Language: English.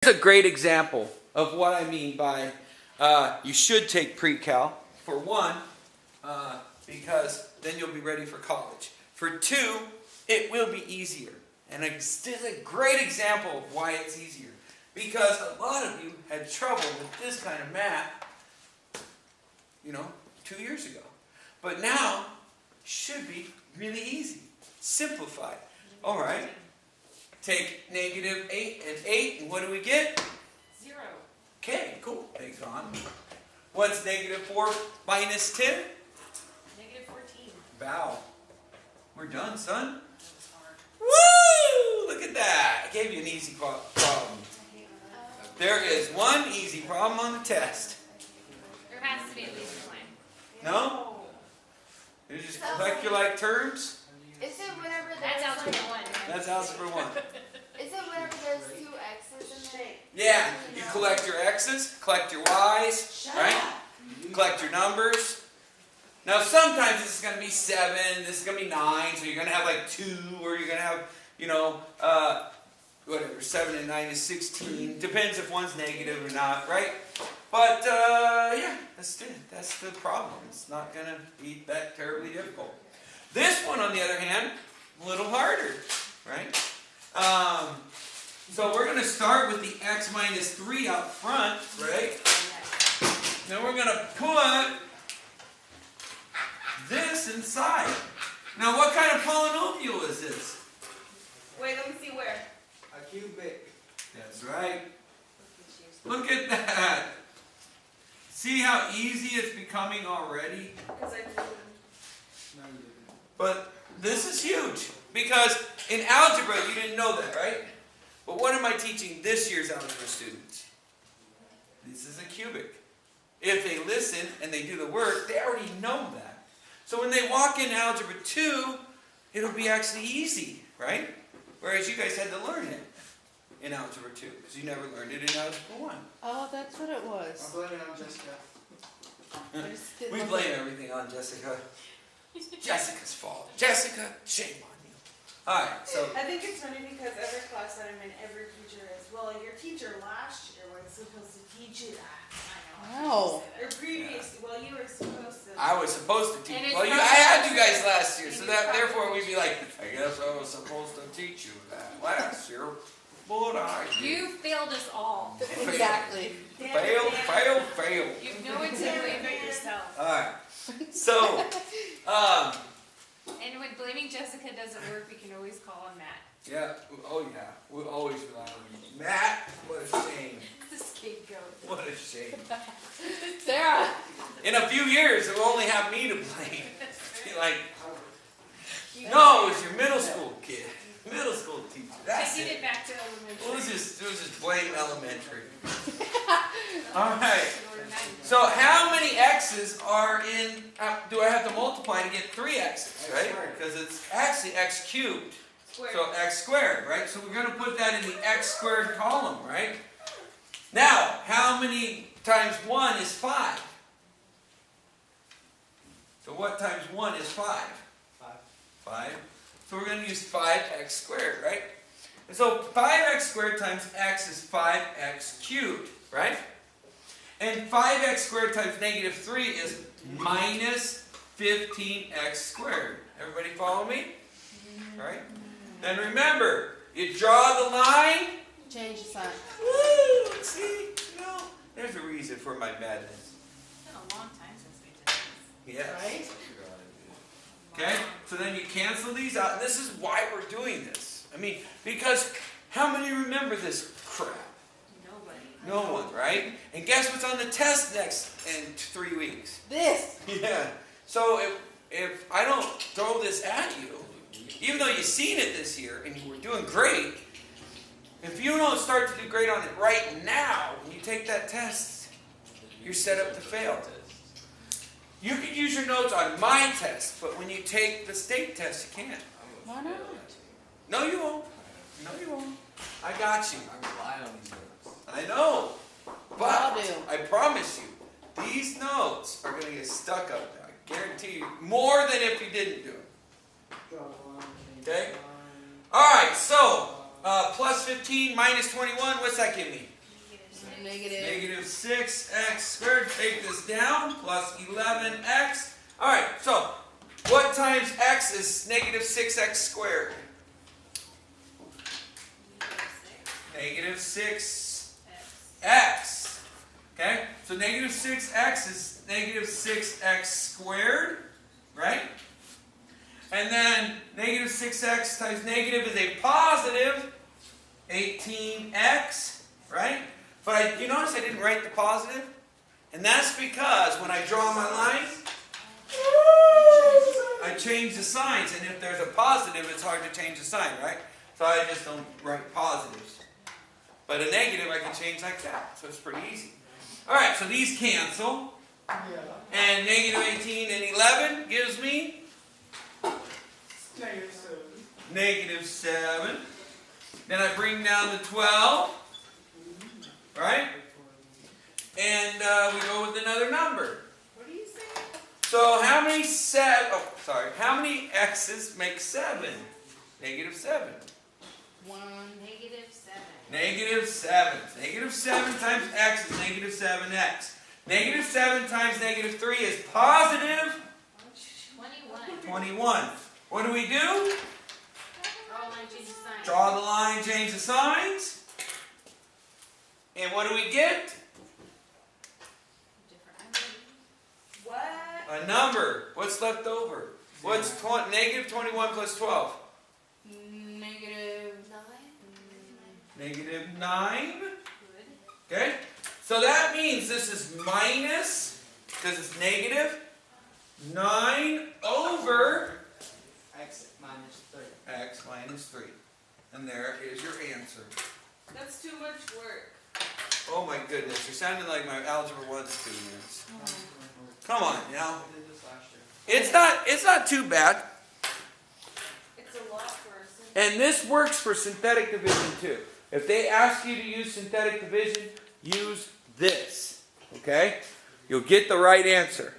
Here's a great example of what I mean by you should take pre-cal. For one, because then you'll be ready for college. For two, it will be easier. And this is a great example of why it's easier. Because a lot of you had trouble with this kind of math, 2 years ago. But now, should be really easy. Simplify. All right. Take negative 8 and 8, and what do we get? 0. Okay, cool. Take on. What's negative 4 minus 10? Negative 14. Bow. We're done, son. That was hard. Woo! Look at that. I gave you an easy problem. There is one easy problem on the test. There has to be at least one. No? You just collect your like terms? Is it whenever That's there's algebra 1. That's algebra 1. Is it whenever there's 2 x's in there? Yeah, you collect your x's, collect your y's, right? Collect your numbers. Now sometimes this is going to be 7, this is going to be 9, so you're going to have like 2, or you're going to have, whatever, 7 and 9 is 16. Depends if one's negative or not, right? But, yeah, that's it. That's the problem. It's not going to be that terribly difficult. This one, on the other hand, a little harder, right? So we're going to start with the x minus 3 out front, right? Then we're going to put this inside. Now, what kind of polynomial is this? Wait, let me see where. A cubic. That's right. Look at that. See how easy it's becoming already? Because I do. No, you didn't. But this is huge. Because in algebra, you didn't know that, right? But what am I teaching this year's algebra students? This is a cubic. If they listen and they do the work, they already know that. So when they walk in algebra 2, it'll be actually easy, right? Whereas you guys had to learn it in algebra 2, because you never learned it in algebra 1. Oh, that's what it was. I'll blame it on Jessica. I just didn't We know blame that. everything on Jessica. Jessica's fault. Jessica, shame on you. All right, so I think it's funny because every class that I'm in, every teacher is, well, your teacher last year was supposed to teach you that. I know. Wow. Or previously, well, you were supposed to. I was supposed to teach. And it's Well, I probably had you guys true. last year, And so it's that probably therefore we'd be true. like, I guess I was supposed to teach you that last year. But I did. You failed us all. Exactly. Fail. You know what to blame it yourself. All right. So, And when blaming Jessica doesn't work, we can always call on Matt. yeah. Oh yeah. We'll always rely on you, Matt. What a shame. The scapegoat. What a shame. Sarah. In a few years, it'll only have me to blame. Be like, no, it was your middle school kid, middle school teacher. That's Taking it. it back to elementary. We'll just blame elementary. All right. So how many x's are in, do I have to multiply to get 3 x's, right? Because it's actually x cubed. Square. So x squared, right? So we're going to put that in the x squared column, right? Now, how many times 1 is 5? So what times 1 is 5? 5. So we're going to use 5x squared, right? And so 5x squared times x is 5x cubed, right? And 5x squared times negative 3 is minus 15x squared. Everybody follow me? All right? Then remember, you draw the line. Change the sign. Woo! See? There's a reason for my madness. It's been a long time since we did this. Yes. Right? Okay? So then you cancel these out. And this is why we're doing this. I mean, because how many remember this crap? Nobody. No one, right? And guess what's on the test next in 3 weeks? This. Yeah. So if I don't throw this at you, even though you've seen it this year and you were doing great, if you don't start to do great on it right now, when you take that test, you're set up to fail. You can use your notes on my test, but when you take the state test, you can't. Why not? No, you won't. No, you won't. I got you. I rely on these notes. I know. I'll But do. I promise you, these notes are going to get stuck up there. I guarantee you. More than if you didn't do it. Okay? All right, so Plus 15 minus 21, what's that give me? Negative. Negative 6x squared. Take this down. Plus 11x. Alright, so what times x is negative 6x squared? Negative 6x. Okay? So negative 6x is negative 6x squared. Right? And then negative 6x times negative is a positive 18x. Right? But you notice I didn't write the positive? And that's because when I draw my line, I change the signs. And if there's a positive, it's hard to change the sign, right? So I just don't write positives. But a negative I can change like that. So it's pretty easy. Alright, so these cancel. And negative 18 and 11 gives me negative 7. Then I bring down the 12. Right? And we go with another number. What do you say? So how many how many x's make 7? Negative 7. 1. Negative 7. Negative 7. Negative 7 times x is negative 7x. Negative 7 times negative 3 is positive 21. 21. What do we do? Draw a line, change the sign. Draw the line, change the signs. And what do we get? What? A number. What's left over? What's negative 21 plus 12? Negative 9. Negative 9. Good. Okay? So that means this is minus, because it's negative, 9 over X minus 3. x minus 3. And there is your answer. That's too much work. Oh my goodness, you're sounding like my Algebra 1 students. Come on now. I did this last year. It's not too bad. It's a lot for us. And this works for synthetic division too. If they ask you to use synthetic division, use this. Okay? You'll get the right answer.